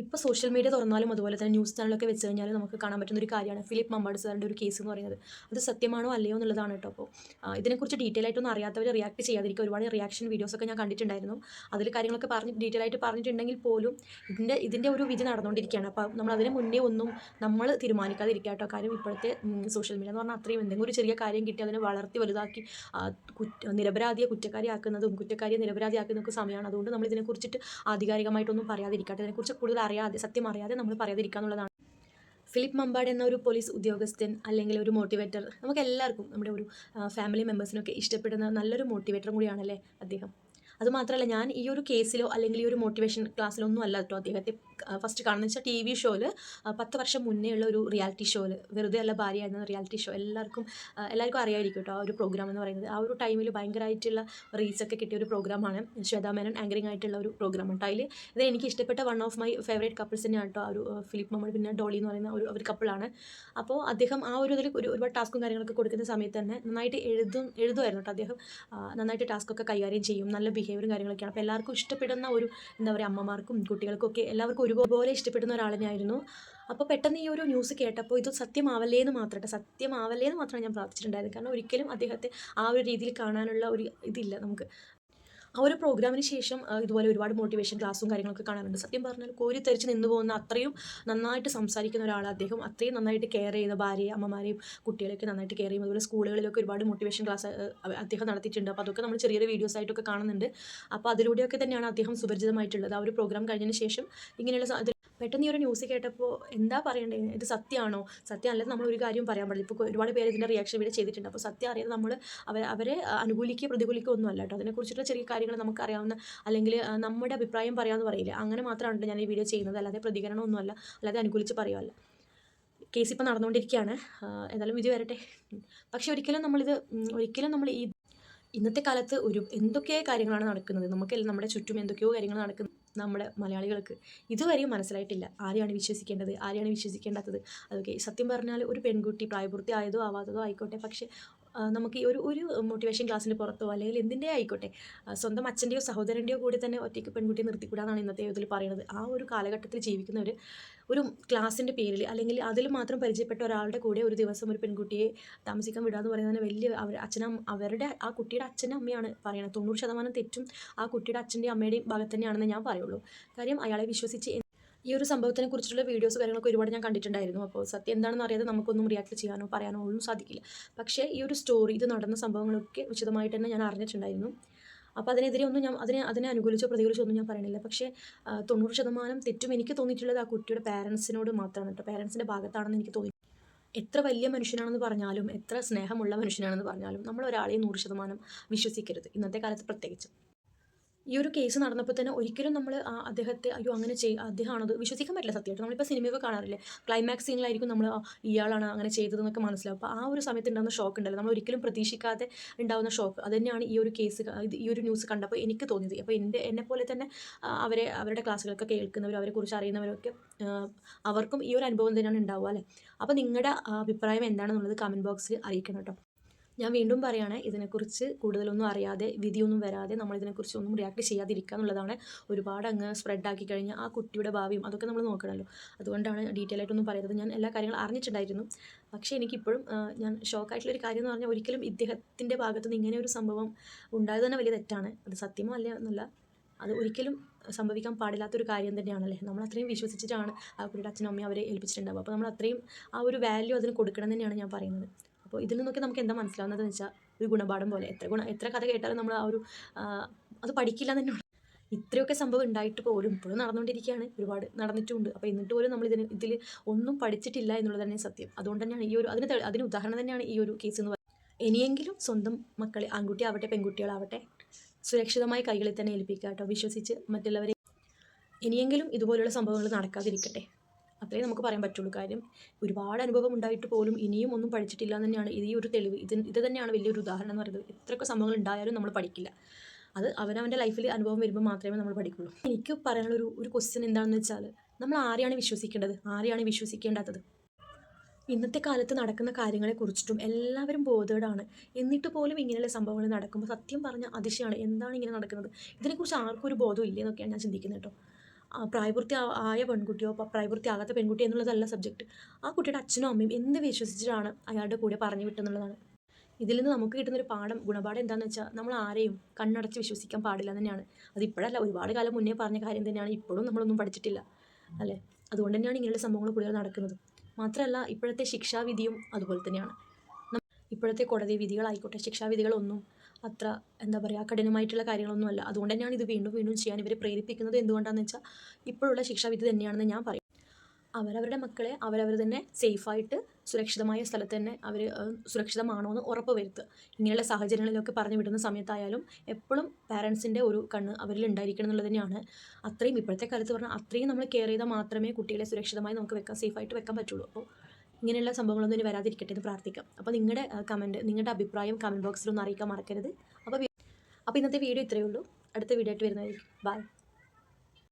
ഇപ്പോൾ social media തുറന്നാലും അതുപോലെ തന്നെ ന്യൂസ് ചാനലൊക്കെ വെച്ച് കഴിഞ്ഞാൽ നമുക്ക് കാണാൻ പറ്റുന്ന ഒരു കാര്യമാണ് ഫിലിപ്പ് മമ്പാട് സാറിൻ്റെ ഒരു കേസ് എന്ന് പറയുന്നത്. അത് സത്യമാണോ അല്ലയോ എന്നുള്ളതാണ് കേട്ടോ. അപ്പോൾ ഇതിനെക്കുറിച്ച് ഡീറ്റെയിൽ ആയിട്ടൊന്നും അറിയാത്തവർ റിയാക്ട് ചെയ്യാതിരിക്കുക. ഒരുപാട് റിയാക്ഷൻ വീഡിയോസൊക്കെ ഞാൻ കണ്ടിട്ടുണ്ടായിരുന്നു. അതിൽ കാര്യങ്ങളൊക്കെ ഡീറ്റെയിൽ ആയിട്ട് പറഞ്ഞിട്ടുണ്ടെങ്കിൽ പോലും ഇതിൻ്റെ ഒരു വിധി നടന്നുകൊണ്ടിരിക്കുകയാണ്. അപ്പോൾ നമ്മൾ അതിന് മുന്നേ ഒന്നും നമ്മൾ തീരുമാനിക്കാതിരിക്കുക കേട്ടോ. കാര്യം ഇപ്പോഴത്തെ സോഷ്യൽ മീഡിയ എന്ന് പറഞ്ഞാൽ അത്രയും എന്തെങ്കിലും ഒരു ചെറിയ കാര്യം കിട്ടി അതിനെ വളർത്തി വലുതാക്കി നിരപരാധിയെ കുറ്റക്കാരിയാക്കുന്നതും കുറ്റക്കാരിയെ നിരപരാധിയാക്കുന്നതൊക്കെ സമയമാണ്. അതുകൊണ്ട് നമ്മൾ ഇതിനെക്കുറിച്ചിട്ട് ആധികാരികമായിട്ടൊന്നും പറയാതിരിക്കട്ടെ. ഇതിനെക്കുറിച്ച് കൂടുതൽ അറിയാതെ സത്യം അറിയാതെ നമ്മൾ പറയാതിരിക്കുക എന്നുള്ളതാണ്. ഫിലിപ്പ് മമ്പാട് എന്ന ഒരു പോലീസ് ഉദ്യോഗസ്ഥൻ അല്ലെങ്കിൽ ഒരു മോട്ടിവേറ്റർ നമുക്ക് എല്ലാവർക്കും നമ്മുടെ ഒരു ഫാമിലി മെമ്പേഴ്സിനൊക്കെ ഇഷ്ടപ്പെടുന്ന നല്ലൊരു മോട്ടിവേറ്ററും കൂടിയാണല്ലേ അദ്ദേഹം. അതുമാത്രമല്ല, ഞാൻ ഈ ഒരു കേസിലോ അല്ലെങ്കിൽ ഈ ഒരു മോട്ടിവേഷൻ ക്ലാസ്സിലൊന്നും അല്ല കേട്ടോ അദ്ദേഹത്തെ ഫസ്റ്റ് കാണുന്നത് വെച്ചാൽ TV ഷോയിൽ 10 വർഷം മുന്നേ ഉള്ള ഒരു റിയാലിറ്റി ഷോയിൽ വെറുതെ അല്ല ഭാര്യ എന്ന റിയാലിറ്റി ഷോ എല്ലാവർക്കും അറിയാമായിരിക്കും കേട്ടോ. ആ ഒരു പ്രോഗ്രാം എന്ന് പറയുന്നത് ആ ഒരു ടൈമിൽ ഭയങ്കരമായിട്ടുള്ള റീച്ചൊക്കെ കിട്ടിയ ഒരു പ്രോഗ്രാമാണ്. ശ്വേതാ മേനോൻ ആങ്കറിംഗ് ആയിട്ടുള്ള ഒരു പ്രോഗ്രാമാണ് കേട്ടോ. ഇത് എനിക്ക് ഇഷ്ടപ്പെട്ട one of my favourite couples തന്നെയാണ് കേട്ടോ. ഒരു ഫിലിപ്പ് മമ്പാട് പിന്നെ ഡോളി എന്ന് പറയുന്ന ഒരു കപ്പിളാണ്. അപ്പോൾ അദ്ദേഹം ആ ഒരു ഇതിൽ ഒരുപാട് ടാസ്കും കാര്യങ്ങളൊക്കെ കൊടുക്കുന്ന സമയത്ത് തന്നെ നന്നായിട്ട് എഴുതുമായിരുന്നു കേട്ടോ. അദ്ദേഹം നന്നായിട്ട് ടാസ്കൊക്കെ കൈകാര്യം ചെയ്യും. നല്ല ബിഹേവിയറും കാര്യങ്ങളൊക്കെയാണ്. അപ്പോൾ എല്ലാവർക്കും ഇഷ്ടപ്പെടുന്ന ഒരു എന്താ പറയുക, അമ്മമാർക്കും കുട്ടികൾക്കും ഒക്കെ എല്ലാവർക്കും ഒരുപോലെ ഇഷ്ടപ്പെടുന്ന ഒരാൾ തന്നെയായിരുന്നു. അപ്പോൾ പെട്ടെന്ന് ഈ ഒരു ന്യൂസ് കേട്ടപ്പോൾ ഇത് സത്യമാവല്ലേ എന്ന് മാത്രമാണ് ഞാൻ പ്രാർത്ഥിച്ചിട്ടുണ്ടായത്. കാരണം ഒരിക്കലും അദ്ദേഹത്തെ ആ ഒരു രീതിയിൽ കാണാനുള്ള ഒരു ഇതില്ല നമുക്ക്. ആ ഒരു പ്രോഗ്രാമിന് ശേഷം ഇതുപോലെ ഒരുപാട് മോട്ടിവേഷൻ ക്ലാസ്സും കാര്യങ്ങളൊക്കെ കാണാറുണ്ട്. സത്യം പറഞ്ഞാൽ കോരിത്തെറിച്ച് നിന്ന് പോകുന്ന അത്രയും നന്നായിട്ട് സംസാരിക്കുന്ന ഒരാളാണ് അദ്ദേഹം. അത്രയും നന്നായിട്ട് കെയർ ചെയ്യുന്ന ഭാര്യയെ അമ്മമാരെയും കുട്ടികളെയൊക്കെ നന്നായിട്ട് കെയർ ചെയ്യും. അതുപോലെ സ്കൂളുകളിലൊക്കെ ഒരുപാട് മോട്ടിവേഷൻ ക്ലാസ് അദ്ദേഹം നടത്തിയിട്ടുണ്ട്. അപ്പോൾ അതൊക്കെ നമ്മൾ ചെറിയൊരു വീഡിയോസ് ആയിട്ടൊക്കെ കാണുന്നുണ്ട്. അപ്പോൾ അതിലൂടെയൊക്കെ തന്നെയാണ് അദ്ദേഹം സുപരിചിതമായിട്ടുള്ളത്. ആ ഒരു പ്രോഗ്രാം കഴിഞ്ഞതിന് ശേഷം ഇങ്ങനെയുള്ള പെട്ടെന്ന് ഈ ഒരു ന്യൂസ് കേട്ടപ്പോൾ എന്താ പറയണ്ടേ, ഇത് സത്യമാണോ സത്യമല്ലെന്ന് നമ്മൾ ഒരു കാര്യം പറയാൻ പാടില്ല. ഇപ്പോൾ ഒരുപാട് പേര് ഇതിൻ്റെ റിയാക്ഷൻ വീഡിയോ ചെയ്തിട്ടുണ്ട്. അപ്പോൾ സത്യം അറിയാതെ നമ്മൾ അവരെ അനുകൂലിക്കുകയോ പ്രതികൂലിക്കുകയോ ഒന്നും അല്ല കേട്ടോ. അതിനെക്കുറിച്ചിട്ടുള്ള ചെറിയ കാര്യങ്ങൾ നമുക്കറിയാവുന്ന അല്ലെങ്കിൽ നമ്മുടെ അഭിപ്രായം പറയാമെന്ന് പറയില്ല, അങ്ങനെ മാത്രമാണ് ഞാൻ ഈ വീഡിയോ ചെയ്യുന്നത്. അല്ലാതെ പ്രതികരണമൊന്നുമല്ല, അല്ലാതെ അനുകൂലിച്ച് പറയുമല്ല. കേസ് ഇപ്പോൾ നടന്നുകൊണ്ടിരിക്കുകയാണ്. ഏതായാലും വിധി വരട്ടെ. പക്ഷേ ഒരിക്കലും നമ്മൾ ഈ ഇന്നത്തെ കാലത്ത് എന്തൊക്കെ കാര്യങ്ങളാണ് നടക്കുന്നത്, നമുക്കെല്ലാം നമ്മുടെ ചുറ്റും എന്തൊക്കെയോ കാര്യങ്ങൾ നടക്കുന്നത് നമ്മുടെ മലയാളികൾക്ക് ഇതുവരെയും മനസ്സിലായിട്ടില്ല. ആരെയാണ് വിശ്വസിക്കേണ്ടത്, ആരെയാണ് വിശ്വസിക്കേണ്ടാത്തത്. അതൊക്കെ സത്യം പറഞ്ഞാൽ ഒരു പെൺകുട്ടി പ്രായപൂർത്തി ആയതോ ആവാത്തതോ ആയിക്കോട്ടെ, പക്ഷേ നമുക്ക് ഈ ഒരു മോട്ടിവേഷൻ ക്ലാസ്സിന് പുറത്തോ അല്ലെങ്കിൽ എന്തിൻ്റെ ആയിക്കോട്ടെ സ്വന്തം അച്ഛൻ്റെയോ സഹോദരൻ്റെയോ കൂടി തന്നെ ഒറ്റയ്ക്ക് പെൺകുട്ടിയെ നിർത്തിക്കൂടാന്നാണ് ഇന്നത്തെ ഇതിൽ പറയുന്നത്. ആ ഒരു കാലഘട്ടത്തിൽ ജീവിക്കുന്നവർ ഒരു ക്ലാസ്സിൻ്റെ പേരിൽ അല്ലെങ്കിൽ അതിൽ മാത്രം പരിചയപ്പെട്ട ഒരാളുടെ കൂടെ ഒരു ദിവസം ഒരു പെൺകുട്ടിയെ താമസിക്കാൻ വിടുക എന്ന് പറയുന്നത് വലിയ അവരുടെ ആ കുട്ടിയുടെ അച്ഛനും അമ്മയാണ് പറയുന്നത്. 90% തെറ്റും ആ കുട്ടിയുടെ അച്ഛൻ്റെയും അമ്മയുടെയും ഭാഗത്ത് തന്നെയാണെന്ന് ഞാൻ പറയുള്ളൂ. കാര്യം അയാളെ വിശ്വസിച്ച് ഈ ഒരു സംഭവത്തിനെ കുറിച്ചുള്ള വീഡിയോസ് കാര്യങ്ങളൊക്കെ ഒരുപാട് ഞാൻ കണ്ടിട്ടുണ്ടായിരുന്നു. അപ്പോൾ സത്യം എന്താണെന്ന് അറിയാതെ നമുക്കൊന്നും റിയാക്ട് ചെയ്യാനോ പറയാനോ ഒന്നും സാധിക്കില്ല. പക്ഷേ ഈ ഒരു സ്റ്റോറി, ഇത് നടന്ന സംഭവങ്ങളൊക്കെ വിശദമായിട്ട് തന്നെ ഞാൻ അറിഞ്ഞിട്ടുണ്ടായിരുന്നു. അപ്പോൾ അതിനെതിരെ ഒന്നും ഞാൻ അതിനെ അനുകൂലിച്ചോ പ്രതികൂലിച്ചോ ഒന്നും ഞാൻ പറയണില്ല. പക്ഷേ 90% തെറ്റും എനിക്ക് തോന്നിയിട്ടുള്ളത് ആ കുട്ടിയുടെ പാരൻസിനോട് മാത്രമാണ് കേട്ടോ. പാരൻസിൻ്റെ ഭാഗത്താണെന്ന് എനിക്ക് തോന്നി. എത്ര വലിയ മനുഷ്യനാണെന്ന് പറഞ്ഞാലും എത്ര സ്നേഹമുള്ള മനുഷ്യനാണെന്ന് പറഞ്ഞാലും നമ്മൾ ഒരാളെയും 100% വിശ്വസിക്കരുത്, ഇന്നത്തെ കാലത്ത് പ്രത്യേകിച്ച്. ഈ ഒരു കേസ് നടന്നപ്പോൾ തന്നെ ഒരിക്കലും നമ്മൾ അദ്ദേഹത്തെ അയ്യോ അങ്ങനെ അദ്ദേഹമാണത് വിശ്വസിക്കാൻ പറ്റില്ല. സത്യമായിട്ട് നമ്മളിപ്പോൾ സിനിമയൊക്കെ കാണാറില്ലേ, ക്ലൈമാക്സ് സീനിലായിരിക്കും നമ്മൾ ഇയാളാണ് അങ്ങനെ ചെയ്തതെന്നൊക്കെ മനസ്സിലാവും. അപ്പോൾ ആ ഒരു സമയത്ത് ഉണ്ടാകുന്ന ഷോക്ക് ഉണ്ടല്ലോ, നമ്മൾ ഒരിക്കലും പ്രതീക്ഷിക്കാതെ ഉണ്ടാകുന്ന ഷോക്ക്, അത് തന്നെയാണ് ഈ ഒരു ന്യൂസ് കണ്ടപ്പോൾ എനിക്ക് തോന്നിയത്. അപ്പോൾ എന്നെപ്പോലെ തന്നെ അവരുടെ ക്ലാസ്സുകളൊക്കെ കേൾക്കുന്നവരും അവരെക്കുറിച്ച് അറിയുന്നവരൊക്കെ അവർക്കും ഈ ഒരു അനുഭവം തന്നെയാണ് ഉണ്ടാവുക അല്ലേ. അപ്പോൾ നിങ്ങളുടെ അഭിപ്രായം എന്താണെന്നുള്ളത് കമൻറ്റ് ബോക്സിൽ അറിയിക്കണം കേട്ടോ. ഞാൻ വീണ്ടും പറയുകയാണ്, ഇതിനെക്കുറിച്ച് കൂടുതലൊന്നും അറിയാതെ വിധിയൊന്നും വരാതെ നമ്മൾ ഇതിനെക്കുറിച്ചൊന്നും റിയാക്ട് ചെയ്യാതിരിക്കുക എന്നുള്ളതാണ്. ഒരുപാട് അങ്ങ് സ്പ്രെഡാക്കി കഴിഞ്ഞാൽ ആ കുട്ടിയുടെ ഭാവിയും അതൊക്കെ നമ്മൾ നോക്കണമല്ലോ. അതുകൊണ്ടാണ് ഡീറ്റെയിൽ ആയിട്ടൊന്നും പറയുന്നത്. ഞാൻ എല്ലാ കാര്യങ്ങളും അറിഞ്ഞിട്ടുണ്ടായിരുന്നു. പക്ഷേ എനിക്കിപ്പോഴും ഞാൻ ഷോക്കായിട്ടുള്ളൊരു കാര്യം എന്ന് പറഞ്ഞാൽ ഒരിക്കലും ഇദ്ദേഹത്തിൻ്റെ ഭാഗത്ത് നിന്ന് ഇങ്ങനെ ഒരു സംഭവം ഉണ്ടായത് തന്നെ വലിയ തെറ്റാണ്. അത് സത്യമോ അല്ല എന്നല്ല, അത് ഒരിക്കലും സംഭവിക്കാൻ പാടില്ലാത്തൊരു കാര്യം തന്നെയാണല്ലേ. നമ്മൾ അത്രയും വിശ്വസിച്ചിട്ടാണ് ആ കുട്ടിയുടെ അച്ഛനും അമ്മയും അവരെ ഏൽപ്പിച്ചിട്ടുണ്ടാവുക. അപ്പോൾ നമ്മൾ അത്രയും ആ ഒരു വാല്യൂ അതിന് കൊടുക്കണം തന്നെയാണ് ഞാൻ പറയുന്നത്. അപ്പോൾ ഇതിൽ നിന്നൊക്കെ നമുക്ക് എന്താ മനസ്സിലാവുന്നതെന്ന് വെച്ചാൽ ഒരു ഗുണപാഠം പോലെ എത്ര കഥ കേട്ടാലും നമ്മൾ അത് പഠിക്കില്ല തന്നെ. ഇത്രയൊക്കെ സംഭവം ഉണ്ടായിട്ട് പോലും ഇപ്പോഴും നടന്നുകൊണ്ടിരിക്കുകയാണ്, ഒരുപാട് നടന്നിട്ടുമുണ്ട്. അപ്പോൾ എന്നിട്ട് പോലും നമ്മൾ ഇതിൽ ഒന്നും പഠിച്ചിട്ടില്ല എന്നുള്ളത് തന്നെ സത്യം. അതുകൊണ്ട് തന്നെയാണ് അതിന് ഉദാഹരണം തന്നെയാണ് ഈ ഒരു കേസ് എന്ന് പറയുന്നത്. ഇനിയെങ്കിലും സ്വന്തം മക്കളെ, ആൺകുട്ടിയാവട്ടെ പെൺകുട്ടികളാവട്ടെ, സുരക്ഷിതമായ കൈകളിൽ തന്നെ ഏൽപ്പിക്കുക കേട്ടോ, വിശ്വസിച്ച് മറ്റുള്ളവരെ. ഇനിയെങ്കിലും ഇതുപോലുള്ള സംഭവങ്ങൾ നടക്കാതിരിക്കട്ടെ, അത്രേ നമുക്ക് പറയാൻ പറ്റുള്ളൂ. കാര്യം ഒരുപാട് അനുഭവം ഉണ്ടായിട്ട് പോലും ഇനിയും ഒന്നും പഠിച്ചിട്ടില്ല എന്ന് തന്നെയാണ് ഈ ഒരു തെളിവ്. ഇത് തന്നെയാണ് വലിയൊരു ഉദാഹരണം എന്ന് പറയുന്നത്. എത്രയൊക്കെ സംഭവങ്ങൾ ഉണ്ടായാലും നമ്മൾ പഠിക്കില്ല. അത് അവനവൻ്റെ ലൈഫിൽ അനുഭവം വരുമ്പോൾ മാത്രമേ നമ്മൾ പഠിക്കുള്ളൂ. എനിക്ക് പറയാനുള്ള ഒരു ക്വസ്റ്റ്യൻ എന്താണെന്ന് വെച്ചാൽ, നമ്മൾ ആരെയാണ് വിശ്വസിക്കേണ്ടത്, ആരെയാണ് വിശ്വസിക്കേണ്ടാത്തത്? ഇന്നത്തെ കാലത്ത് നടക്കുന്ന കാര്യങ്ങളെക്കുറിച്ചിട്ടും എല്ലാവരും ബോധേഡാണ്. എന്നിട്ട് പോലും ഇങ്ങനെയുള്ള സംഭവങ്ങൾ നടക്കുമ്പോൾ സത്യം പറഞ്ഞാൽ അതിശയമാണ്. എന്താണ് ഇങ്ങനെ നടക്കുന്നത്, ഇതിനെക്കുറിച്ച് ആർക്കും ഒരു ബോധം ഇല്ലേ എന്നൊക്കെയാണ് ഞാൻ ചിന്തിക്കുന്നത് കേട്ടോ. ആയ പെൺകുട്ടിയോ പ്രായപൂർത്തിയാകാത്ത പെൺകുട്ടി എന്നുള്ളതല്ല സബ്ജക്റ്റ്. ആ കുട്ടിയുടെ അച്ഛനും അമ്മയും എന്ത് വിശ്വസിച്ചിട്ടാണ് അയാളുടെ കൂടെ പറഞ്ഞു വിട്ടെന്നുള്ളതാണ്. ഇതിൽ നിന്ന് നമുക്ക് കിട്ടുന്നൊരു ഗുണപാഠം എന്താണെന്ന് വെച്ചാൽ നമ്മൾ ആരെയും കണ്ണടച്ച് വിശ്വസിക്കാൻ പാടില്ല തന്നെയാണ്. അതിപ്പോഴല്ല, ഒരുപാട് കാലം മുന്നേ പറഞ്ഞ കാര്യം തന്നെയാണ്. ഇപ്പോഴും നമ്മളൊന്നും പഠിച്ചിട്ടില്ല അല്ലേ? അതുകൊണ്ട് തന്നെയാണ് ഇങ്ങനെയുള്ള സംഭവങ്ങൾ കൂടുതൽ നടക്കുന്നത്. മാത്രമല്ല, ഇപ്പോഴത്തെ ശിക്ഷാവിധിയും അതുപോലെ തന്നെയാണ്. ഇപ്പോഴത്തെ കോടതി വിധികളായിക്കോട്ടെ, ശിക്ഷാവിധികളൊന്നും അത്ര എന്താ പറയുക കഠിനമായിട്ടുള്ള കാര്യങ്ങളൊന്നുമല്ല. അതുകൊണ്ട് തന്നെയാണ് ഇത് വീണ്ടും വീണ്ടും ചെയ്യാൻ ഇവരെ പ്രേരിപ്പിക്കുന്നത്. എന്തുകൊണ്ടാണെന്ന് വെച്ചാൽ ഇപ്പോഴുള്ള ശിക്ഷാവിധി തന്നെയാണെന്ന് ഞാൻ പറയും. അവരവരുടെ മക്കളെ അവരവർ തന്നെ സേഫായിട്ട് സുരക്ഷിതമായ സ്ഥലത്ത് തന്നെ അവർ സുരക്ഷിതമാണോ എന്ന് ഉറപ്പ് വരുത്തുക. ഇങ്ങനെയുള്ള സാഹചര്യങ്ങളിലൊക്കെ പറഞ്ഞു വിടുന്ന സമയത്തായാലും എപ്പോഴും പാരൻസിൻ്റെ ഒരു കണ്ണ് അവരിൽ ഉണ്ടായിരിക്കണം എന്നുള്ളത് തന്നെയാണ്. അത്രയും ഇപ്പോഴത്തെ കാലത്ത് പറഞ്ഞാൽ അത്രയും നമ്മൾ കെയർ ചെയ്താൽ മാത്രമേ കുട്ടികളെ സുരക്ഷിതമായി നമുക്ക് സേഫായിട്ട് വെക്കാൻ പറ്റുള്ളൂ. അപ്പോൾ ഇങ്ങനെയുള്ള സംഭവങ്ങളൊന്നും ഇനി വരാതിരിക്കട്ടെ എന്ന് പ്രാർത്ഥിക്കാം. അപ്പോൾ നിങ്ങളുടെ അഭിപ്രായം കമൻറ്റ് ബോക്സിലൊന്നും അറിയിക്കാൻ മറക്കരുത്. അപ്പോൾ ഇന്നത്തെ വീഡിയോ ഇത്രയേ ഉള്ളൂ. അടുത്ത വീഡിയോ ആയിട്ട് വരുന്നതായിരിക്കും. ബൈ.